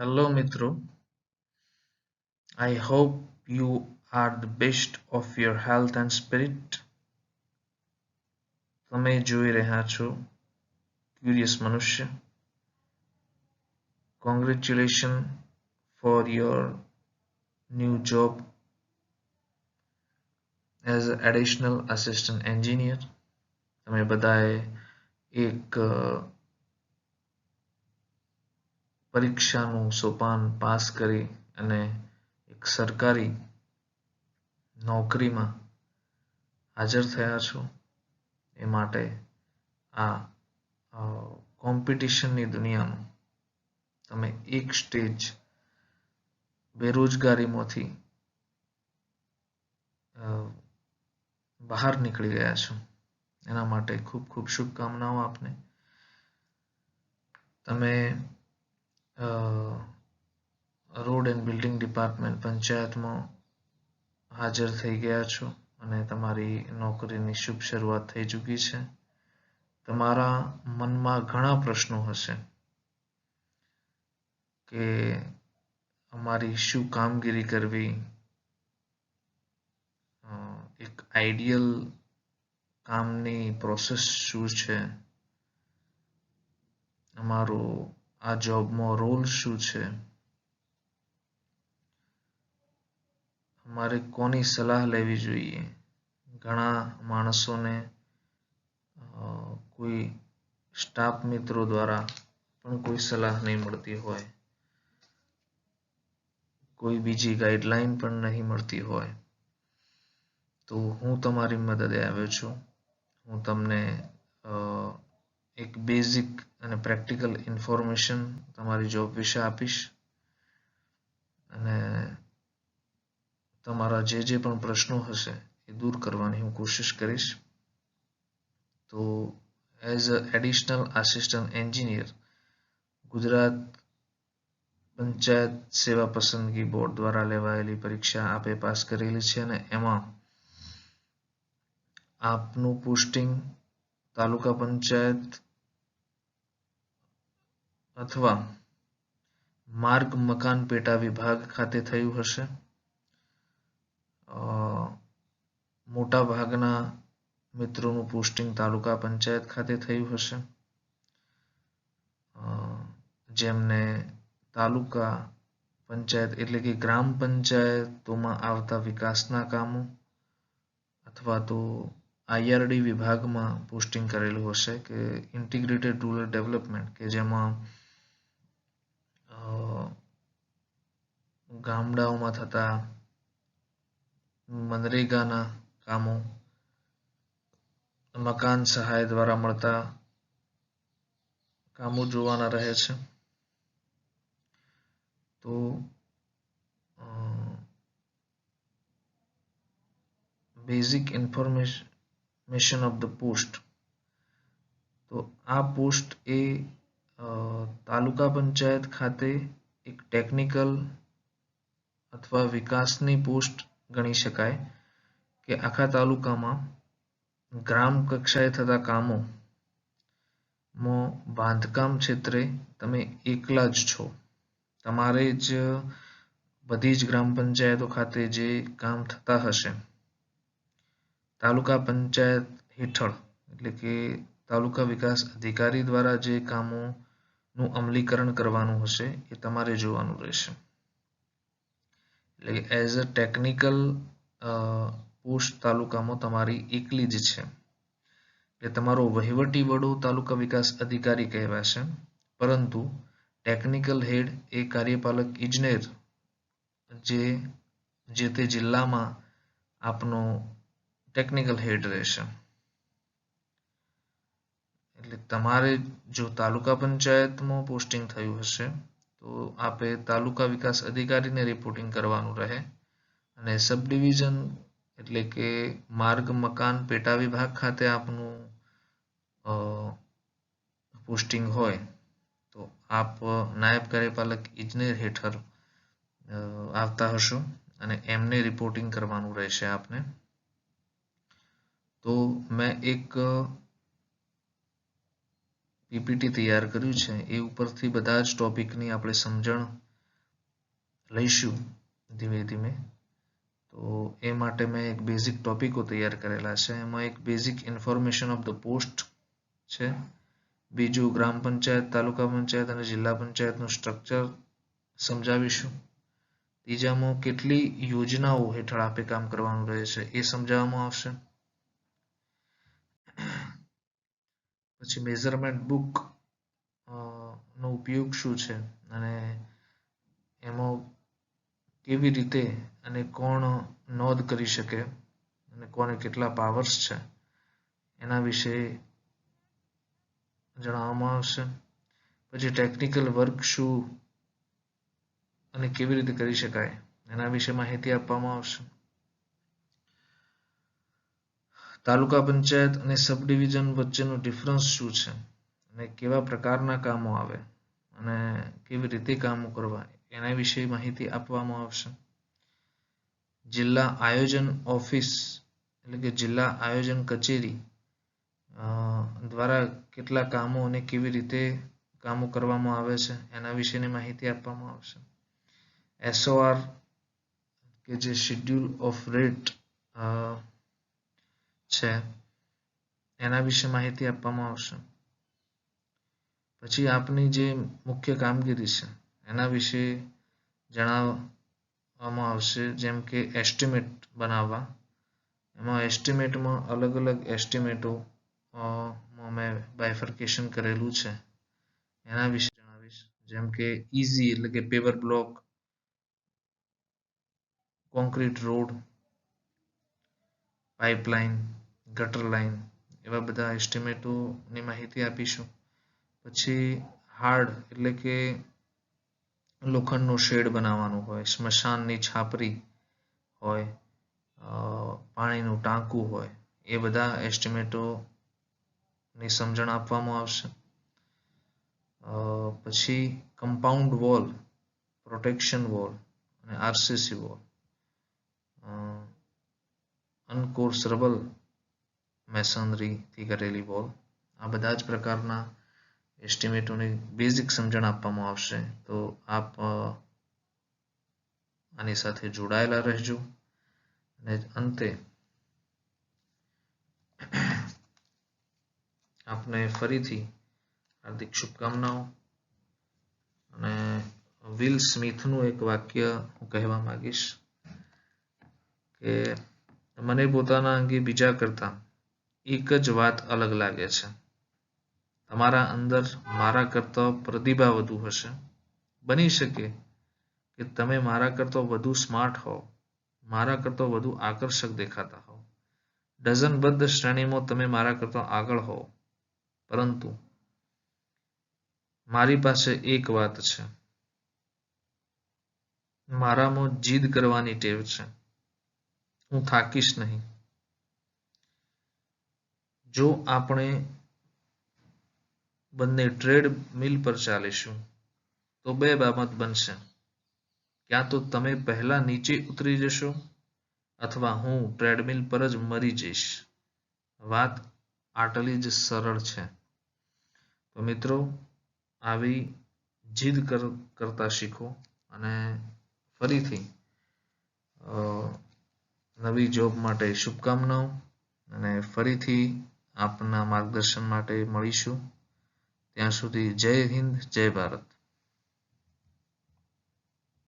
Hello મિત્રો, I hope you are the best of your health and spirit. તમે જોઈ રહ્યા છો ક્યુરિયસ મનુષ્ય. Congratulations for your new job as an additional assistant engineer. તમે બધાએ એક પરીક્ષાનું સોપાન પાસ કરી અને એક સરકારી નોકરીમાં હાજર થયા છો. એ માટે આ કોમ્પિટિશનની દુનિયામાં તમે એક સ્ટેજ બેરોજગારીમાંથી બહાર નીકળી ગયા છો. એના માટે ખૂબ ખૂબ શુભકામનાઓ આપને. તમે રોડ એન્ડ બિલ્ડિંગ ડિપાર્ટમેન્ટ પંચાયતમાં હાજર થઈ ગયા છો અને તમારી નોકરીની શુભ શરૂઆત થઈ ચૂકી છે. તમારા મનમાં ઘણા પ્રશ્નો હશે કે અમારી શું કામગીરી કરવી, એક આઈડિયલ કામની પ્રોસેસ શું છે, અમારો આ જોબમાં રોલ શું છે, અમારે કોની સલાહ લેવી જોઈએ. ઘણા માણસોને કોઈ સ્ટાફ મિત્રો દ્વારા પણ કોઈ સલાહ નહીં મળતી હોય, કોઈ બીજી ગાઈડલાઈન પણ નહીં મળતી હોય. તો હું તમારી મદદે આવ્યો છું. હું તમને એક બેઝિક અને પ્રેક્ટિકલ ઇન્ફોર્મેશન તમારી જોબ વિશે આપીશ અને તમારા જે પણ પ્રશ્નો હશે એ દૂર કરવાની હું કોશિશ કરીશ. તો as a additional assistant engineer Gujarat panchayat સેવા પસંદગી બોર્ડ દ્વારા લેવાયેલી પરીક્ષા આપે પાસ કરેલી છે અને એમાં આપનું પોસ્ટિંગ તાલુકા પંચાયત અથવા માર્ગ મકાન પેટા વિભાગ ખાતે થયું હશે. મોટા ભાગના મિત્રોનું પોસ્ટિંગ તાલુકા પંચાયત ખાતે થયું હશે. જેમને તાલુકા પંચાયત એટલે કે ગ્રામ પંચાયતોમાં આવતા વિકાસના કામો અથવા તો આઈઆરડી વિભાગમાં પોસ્ટિંગ કરેલું હશે કે ઇન્ટિગ્રેટેડ રૂરલ ડેવલપમેન્ટ, કે જેમાં ગામડાઓમાં થતા મનરેગાના કામો, મકાન સહાય દ્વારા મળતા કામો જોવાના રહે છે. તો basic information of the post. તો આ પોસ્ટ એ તાલુકા પંચાયત ખાતે એક ટેકનિકલ અથવા વિકાસની પોસ્ટ ગણી શકાય કે આખા તાલુકામાં ગ્રામ કક્ષાએ થતા કામોમાં બાંધકામ ક્ષેત્રે તમે એકલા જ છો. તમારે જ બધી જ ગ્રામ પંચાયતો ખાતે જે કામ થતા હશે તાલુકા પંચાયત હેઠળ એટલે કે તાલુકા વિકાસ અધિકારી દ્વારા જે કામોનું અમલીકરણ કરવાનું હશે એ તમારે જોવાનું રહેશે. એટલે કે એઝ અ ટેકનિકલ પોસ્ટ તાલુકામાં તમારી એકલી જ છે. એટલે તમારો વહીવટી વડો તાલુકા વિકાસ અધિકારી કહેવાશે, પરંતુ ટેકનિકલ હેડ એ કાર્યપાલક ઇજનેર જે તે જિલ્લામાં આપનો ટેકનિકલ હેડ રહેશે. એટલે તમારે જો તાલુકા પંચાયતમાં પોસ્ટિંગ થયું હશે તો આપે તાલુકા વિકાસ અધિકારીને રિપોર્ટિંગ કરવાનું રહે અને સબ ડિવિઝન એટલે કે માર્ગ મકાન પેટા વિભાગ ખાતે આપનું પોસ્ટિંગ હોય તો આપ નાયબ કાર્યપાલક ઇજનેર હેઠળ આવતા હશો અને એમને રિપોર્ટિંગ કરવાનું રહેશે આપને. તો મેં એક પીપીટી તૈયાર કર્યું છે. એ ઉપરથી બધા જ ટોપિકની આપણે સમજણ લઈશું ધીમે ધીમે. તો એ માટે મેં એક બેઝિક ટોપિકો તૈયાર કરેલા છે. એમાં એક basic information of the post છે. બીજું ગ્રામ પંચાયત, તાલુકા પંચાયત અને જિલ્લા પંચાયતનું સ્ટ્રક્ચર સમજાવીશું. ત્રીજામાં કેટલી યોજનાઓ હેઠળ આપે કામ કરવાનું રહે છે એ સમજાવવામાં આવશે. પછી મેઝરમેન્ટ બુક નો ઉપયોગ શું છે અને એમાં કેવી રીતે અને કોણ નોંધ કરી શકે અને કોને કેટલા પાવર્સ છે એના વિશે જણાવવામાં આવશે. પછી ટેકનિકલ વર્ક શું અને કેવી રીતે કરી શકાય એના વિશે માહિતી આપવામાં આવશે. તાલુકા પંચાયત અને સબ ડિવિઝન વચ્ચેનો ડિફરન્સ શું છે અને કેવા પ્રકારના કામો આવે અને કેવી રીતે કામો કરવા એના વિશે માહિતી આપવામાં આવશે. જિલ્લા આયોજન ઓફિસ એટલે કે જિલ્લા આયોજન કચેરી દ્વારા કેટલા કામો અને કેવી રીતે કામો કરવામાં આવે છે એના વિશેની માહિતી આપવામાં આવશે. SOR કે જે શેડ્યુલ ઓફ રેટ છે એના વિશે માહિતી આપવામાં આવશે. પછી આપની જે મુખ્ય કામગીરી છે એના વિશે જણાવવામાં આવશે. જેમ કે એસ્ટિમેટ બનાવવા, એમાં એસ્ટિમેટમાં અલગ અલગ એસ્ટિમેટો મેં બાયફર્કેશન કરેલું છે એના વિશે જણાવીશ. જેમ કે ઇઝી એટલે કે paver block, concrete road, pipeline, ગટર લાઇન એવા બધા એસ્ટિમેટોની માહિતી આપીશું. પછી હાર્ડ એટલે કે લોખંડનું શેડ બનાવવાનું હોય, સ્મશાનની છાપરી હોય, પાણીનું ટાંકું હોય, એ બધા એસ્ટિમેટોની સમજણ આપવામાં આવશે. પછી કમ્પાઉન્ડ વોલ, પ્રોટેક્શન વોલ અને RCC વોલ, અનકોર્સરેબલ મેસનરીથી કરેલી વોલ, આ બધા જ પ્રકારના એસ્ટિમેટોની બેઝિક સમજણ આપવામાં આવશે. તો આપ આની સાથે જોડાયેલા રહેજો. અને અંતે આપને ફરીથી હાર્દિક શુભકામનાઓ. અને વિલ સ્મિથનું એક વાક્ય હું કહેવા માંગીશ કે મને પોતાના અંગે બીજા કરતા એક જ વાત અલગ લાગે છે. તમારા અંદર મારા કરતા પ્રતિભા વધુ હશે. બની શકે કે તમે મારા કરતા વધુ સ્માર્ટ હો, મારા કરતા વધુ આકર્ષક દેખાતા હો, ડઝનબદ્ધ શ્રેણીમાં તમે મારા કરતા આગળ હો, પરંતુ મારી પાસે એક વાત છે. મારામાં જીદ કરવાની ટેવ છે. હું થાકીશ નહીં. જો આપણે બંને ટ્રેડ મિલ પર ચાલીશું તો બે બાબત બનશે. ક્યાં તો તમે પહેલા નીચે ઉતરી જશો અથવા હું ટ્રેડમિલ પર જ મરી જઈશ. વાત આટલી જ સરળ છે. તો મિત્રો, આવી જીદ કરતા શીખો અને ફરીથી નવી જોબ માટે શુભકામનાઓ. અને ફરીથી આપના માર્ગદર્શન માટે મળીશું. ત્યાં સુધી જય હિન્દ, જય ભારત.